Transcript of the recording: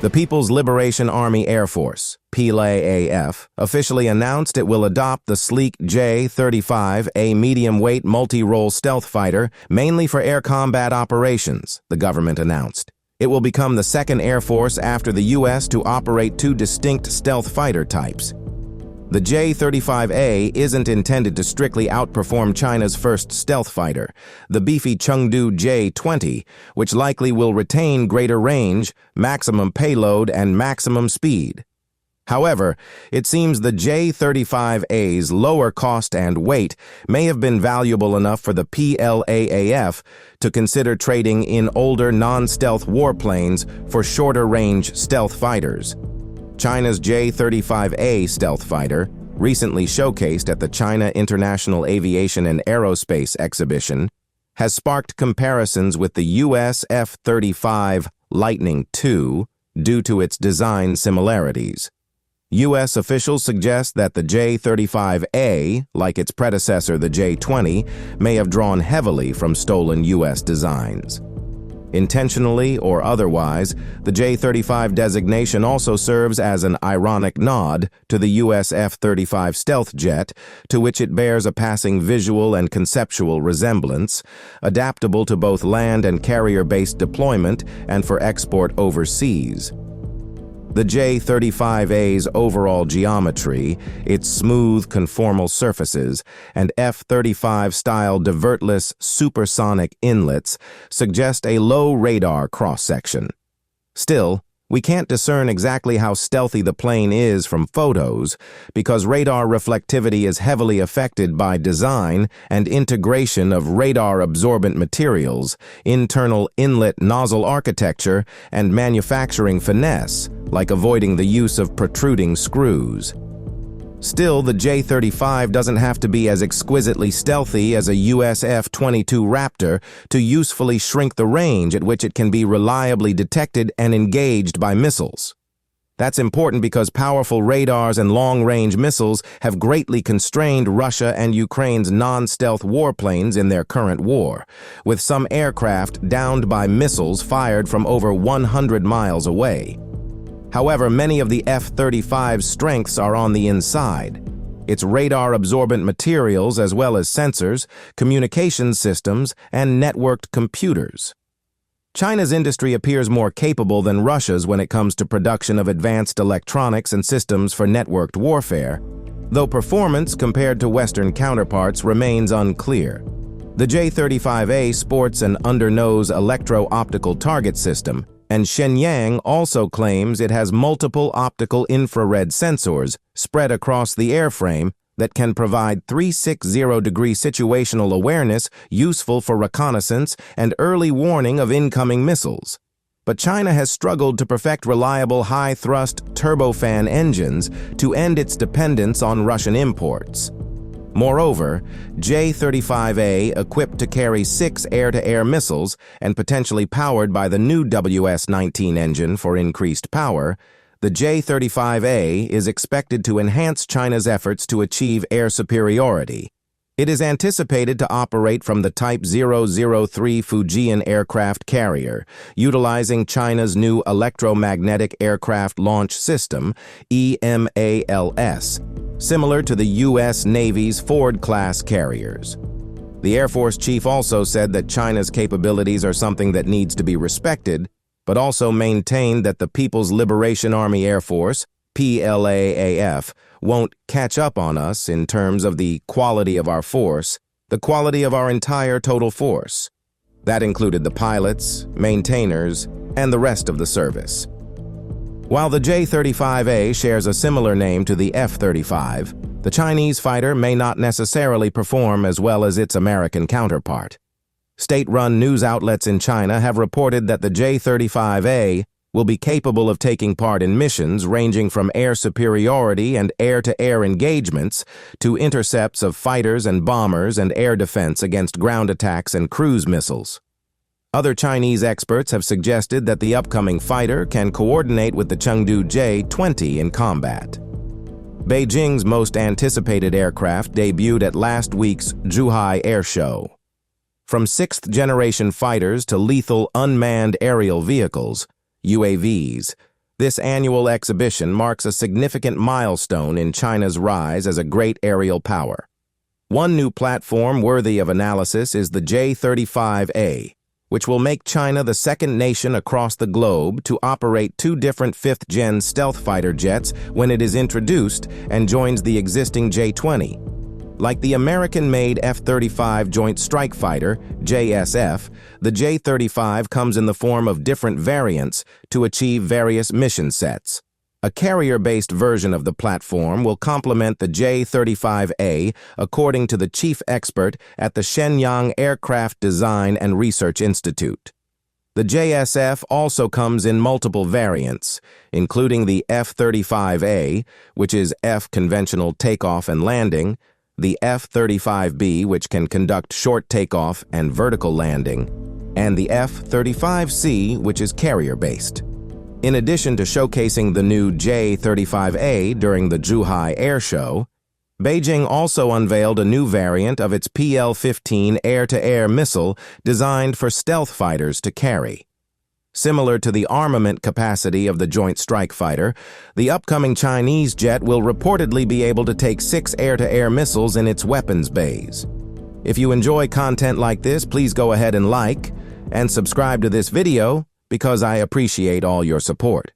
The People's Liberation Army Air Force, PLAAF, officially announced it will adopt the sleek J-35, a medium-weight multi-role stealth fighter, mainly for air combat operations, the government announced. It will become the second Air Force after the U.S. to operate two distinct stealth fighter types. The J-35A isn't intended to strictly outperform China's first stealth fighter, the beefy Chengdu J-20, which likely will retain greater range, maximum payload, and maximum speed. However, it seems the J-35A's lower cost and weight may have been valuable enough for the PLAAF to consider trading in older non-stealth warplanes for shorter-range stealth fighters. China's J-35A stealth fighter, recently showcased at the China International Aviation and Aerospace exhibition, has sparked comparisons with the U.S. F-35 Lightning II due to its design similarities. U.S. officials suggest that the J-35A, like its predecessor the J-20, may have drawn heavily from stolen U.S. designs. Intentionally or otherwise, the J-35 designation also serves as an ironic nod to the U.S. F-35 stealth jet, to which it bears a passing visual and conceptual resemblance, adaptable to both land and carrier-based deployment and for export overseas. The J-35A's overall geometry, its smooth conformal surfaces, and F-35-style divertless supersonic inlets suggest a low radar cross-section. Still, we can't discern exactly how stealthy the plane is from photos because radar reflectivity is heavily affected by design and integration of radar-absorbent materials, internal inlet nozzle architecture, and manufacturing finesse, like avoiding the use of protruding screws. Still, the J-35 doesn't have to be as exquisitely stealthy as a US F-22 Raptor to usefully shrink the range at which it can be reliably detected and engaged by missiles. That's important because powerful radars and long-range missiles have greatly constrained Russia and Ukraine's non-stealth warplanes in their current war, with some aircraft downed by missiles fired from over 100 miles away. However, many of the F-35's strengths are on the inside. Its radar-absorbent materials as well as sensors, communications systems, and networked computers. China's industry appears more capable than Russia's when it comes to production of advanced electronics and systems for networked warfare, though performance compared to Western counterparts remains unclear. The J-35A sports an under-nose electro-optical target system, and Shenyang also claims it has multiple optical infrared sensors spread across the airframe that can provide 360-degree situational awareness useful for reconnaissance and early warning of incoming missiles. But China has struggled to perfect reliable high-thrust turbofan engines to end its dependence on Russian imports. Moreover, J-35A, equipped to carry 6 air-to-air missiles and potentially powered by the new WS-19 engine for increased power, the J-35A is expected to enhance China's efforts to achieve air superiority. It is anticipated to operate from the Type 003 Fujian aircraft carrier, utilizing China's new Electromagnetic Aircraft Launch System, EMALS, similar to the U.S. Navy's Ford-class carriers. The Air Force chief also said that China's capabilities are something that needs to be respected, but also maintained that the People's Liberation Army Air Force, PLAAF, won't catch up on us in terms of the quality of our force, the quality of our entire total force. That included the pilots, maintainers, and the rest of the service. While the J-35A shares a similar name to the F-35, the Chinese fighter may not necessarily perform as well as its American counterpart. State-run news outlets in China have reported that the J-35A will be capable of taking part in missions ranging from air superiority and air-to-air engagements to intercepts of fighters and bombers and air defense against ground attacks and cruise missiles. Other Chinese experts have suggested that the upcoming fighter can coordinate with the Chengdu J-20 in combat. Beijing's most anticipated aircraft debuted at last week's Zhuhai Airshow. From sixth-generation fighters to lethal unmanned aerial vehicles, UAVs, This annual exhibition marks a significant milestone in China's rise as a great aerial power. One new platform worthy of analysis is the J-35A, which will make China the second nation across the globe to operate two different fifth-gen stealth fighter jets when it is introduced and joins the existing J-20. Like the American-made F-35 Joint Strike Fighter, JSF, the J-35 comes in the form of different variants to achieve various mission sets. A carrier-based version of the platform will complement the J-35A, according to the chief expert at the Shenyang Aircraft Design and Research Institute. The JSF also comes in multiple variants, including the F-35A, which is F conventional takeoff and landing, the F-35B, which can conduct short takeoff and vertical landing, and the F-35C, which is carrier-based. In addition to showcasing the new J-35A during the Zhuhai Airshow, Beijing also unveiled a new variant of its PL-15 air-to-air missile designed for stealth fighters to carry. Similar to the armament capacity of the Joint Strike Fighter, the upcoming Chinese jet will reportedly be able to take 6 air-to-air missiles in its weapons bays. If you enjoy content like this, please go ahead and like and subscribe to this video, because I appreciate all your support.